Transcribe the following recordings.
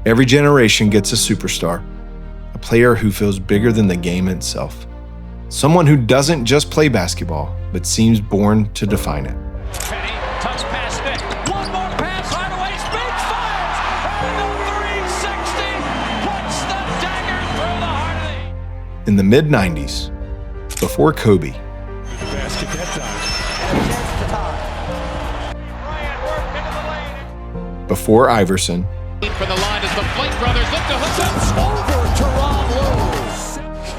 Every generation gets a superstar, a player who feels bigger than the game itself. Someone who doesn't just play basketball, but seems born to define it. Penny, touch pass Nick. One more pass, Hardaway spins, fires, and the 360 puts the dagger through the heart of the... In the mid-90s, before Kobe, Basket that time. before Iverson, For the line as the Flake brothers look to hook up. Over to Rob Lowe.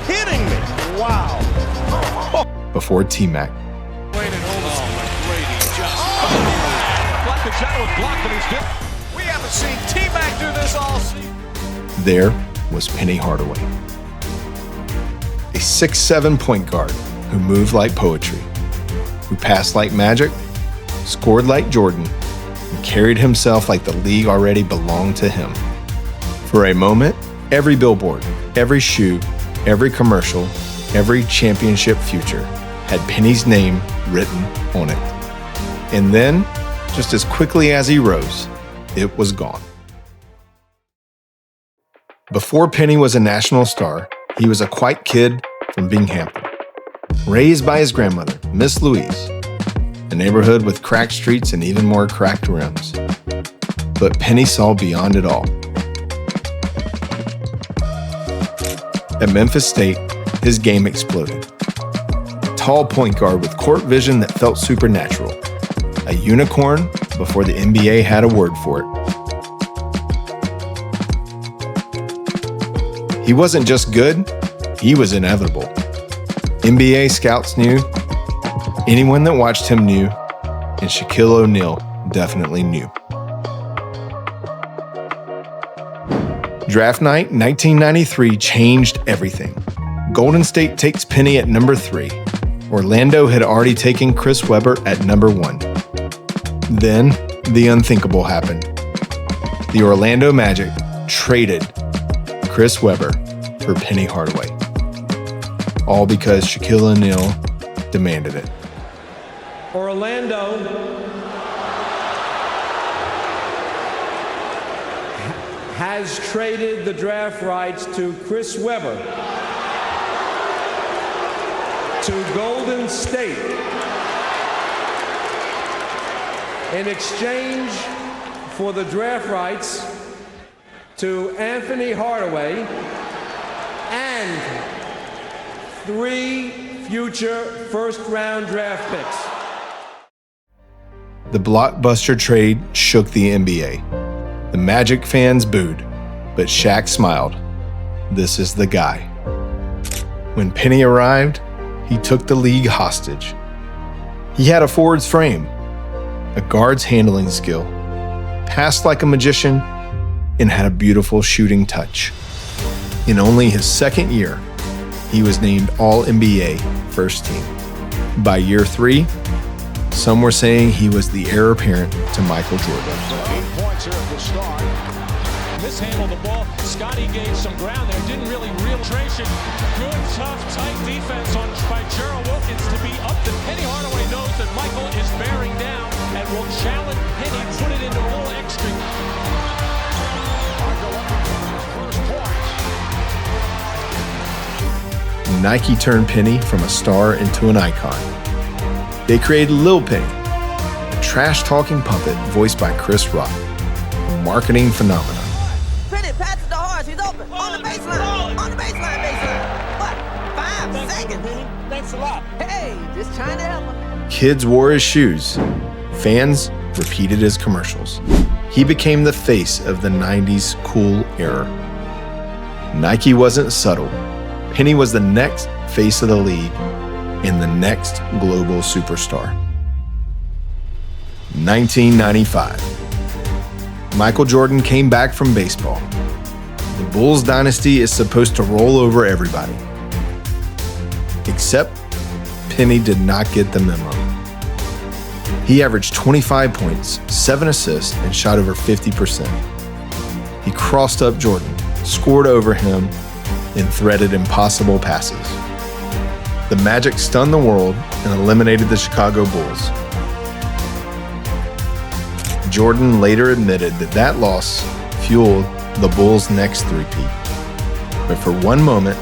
Kidding me? Wow. before T-Mac, We haven't seen T-Mac do this all season. there was Penny Hardaway. A 6'7" point guard who moved like poetry, who passed like Magic, scored like Jordan, and carried himself like the league already belonged to him. For a moment, every billboard, every shoe, every commercial, every championship future had Penny's name written on it. And then, just as quickly as he rose, it was gone. Before Penny was a national star, he was a quiet kid from Binghamton, raised by his grandmother, Miss Louise, a neighborhood with cracked streets and even more cracked rims. But Penny saw beyond it all. At Memphis State, his game exploded. A tall point guard with court vision that felt supernatural. A unicorn before the NBA had a word for it. He wasn't just good, he was inevitable. NBA scouts knew, anyone that watched him knew, and Shaquille O'Neal definitely knew. Draft night 1993 changed everything. Golden State takes Penny at number 3. Orlando had already taken Chris Webber at number 1. Then, the unthinkable happened. The Orlando Magic traded Chris Webber for Penny Hardaway. All because Shaquille O'Neal demanded it. Orlando has traded the draft rights to Chris Webber to Golden State in exchange for the draft rights to Anthony Hardaway and 3 future first-round draft picks. The blockbuster trade shook the NBA. The Magic fans booed, but Shaq smiled. This is the guy. When Penny arrived, he took the league hostage. He had a forward's frame, a guard's handling skill, passed like a magician, and had a beautiful shooting touch. In only his second year, he was named All-NBA First Team. By year 3, some were saying he was the heir apparent to Michael Jordan. 8 points here at the start. Mishandled the ball. Scotty gained some ground there. Didn't really penetration. Good, tough, tight defense by Gerald Wilkins to be up to Penny Hardaway knows that Michael is bearing down and will challenge Penny, put it into a little extra. Nike turned Penny from a star into an icon. They created Lil Penny, a trash-talking puppet voiced by Chris Rock, a marketing phenomenon. Penny, pass it to Horace. He's open. On the baseline. On the baseline. What? 5 seconds. Thanks a lot. Hey, just trying to help him. Kids wore his shoes. Fans repeated his commercials. He became the face of the 90s cool era. Nike wasn't subtle. Penny was the next face of the league and the next global superstar. 1995. Michael Jordan came back from baseball. The Bulls dynasty is supposed to roll over everybody. Except Penny did not get the memo. He averaged 25 points, 7 assists, and shot over 50%. He crossed up Jordan, scored over him, and threaded impossible passes. The Magic stunned the world and eliminated the Chicago Bulls. Jordan later admitted that loss fueled the Bulls' next three-peat. But for one moment,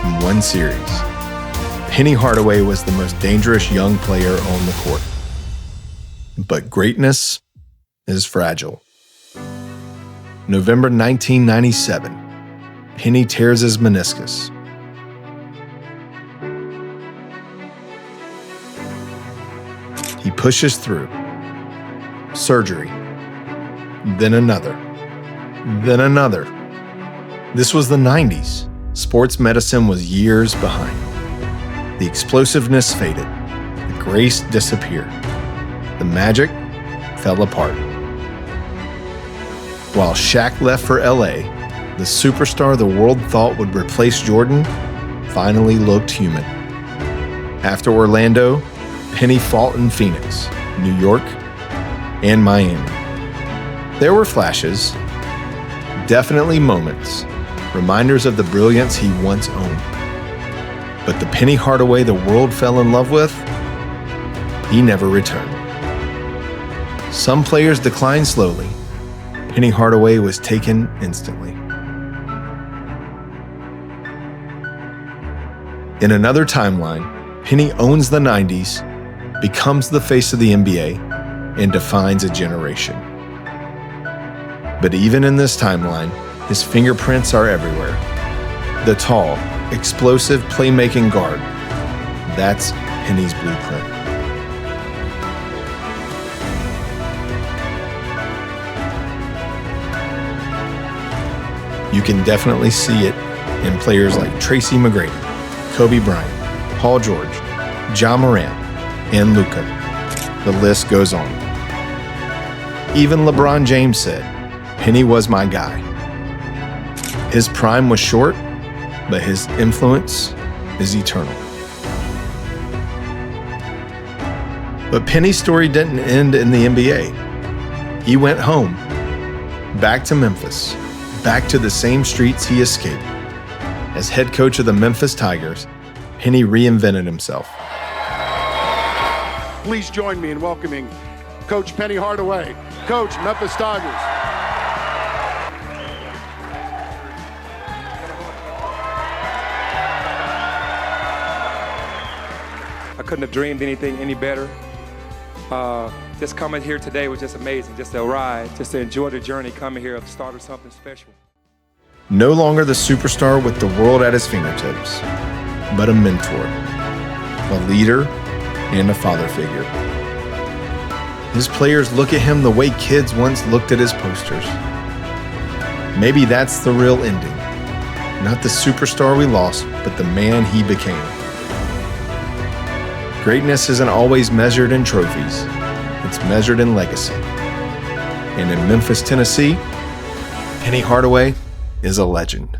in one series, Penny Hardaway was the most dangerous young player on the court. But greatness is fragile. November 1997, Penny tears his meniscus. He pushes through. Surgery. Then another. Then another. This was the 90s. Sports medicine was years behind. The explosiveness faded. The grace disappeared. The magic fell apart. While Shaq left for LA, the superstar the world thought would replace Jordan finally looked human. After Orlando, Penny fought in Phoenix, New York, and Miami. There were flashes, definitely moments, reminders of the brilliance he once owned. But the Penny Hardaway the world fell in love with, he never returned. Some players declined slowly. Penny Hardaway was taken instantly. In another timeline, Penny owns the 90s, becomes the face of the NBA, and defines a generation. But even in this timeline, his fingerprints are everywhere. The tall, explosive playmaking guard. That's Penny's blueprint. You can definitely see it in players like Tracy McGrady, Kobe Bryant, Paul George, Ja Morant, and Luka. The list goes on. Even LeBron James said, "Penny was my guy." His prime was short, but his influence is eternal. But Penny's story didn't end in the NBA. He went home, back to Memphis, back to the same streets he escaped. As head coach of the Memphis Tigers, Penny reinvented himself. Please join me in welcoming Coach Penny Hardaway, Coach, Memphis Tigers. I couldn't have dreamed anything any better. Just coming here today was just amazing, just to ride, just to enjoy the journey coming here, to start something special. No longer the superstar with the world at his fingertips, but a mentor, a leader, and a father figure. His players look at him the way kids once looked at his posters. Maybe that's the real ending. Not the superstar we lost, but the man he became. Greatness isn't always measured in trophies. It's measured in legacy. And in Memphis, Tennessee, Penny Hardaway is a legend.